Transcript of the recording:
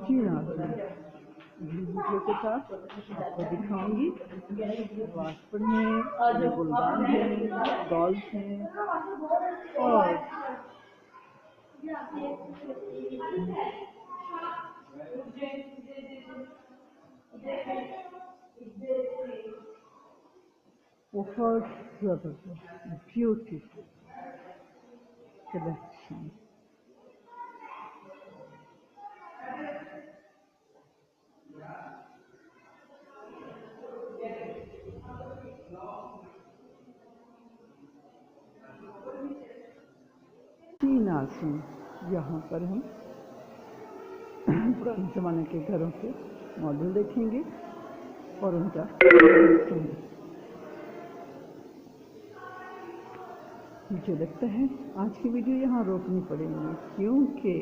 जी हाँ sir, video के साथ आपको दिखाऊंगी। वास्पर में गुलदान हैं, डॉल्स हैं और बहुत ज़बरदस्त ब्यूटीफुल कलेक्शन। तीन आसन यहाँ पर हम पुराने ज़माने के घरों के मॉडल देखेंगे और उनका देखेंगे। मुझे लगता है आज की वीडियो यहाँ रोकनी पड़ेगी, क्योंकि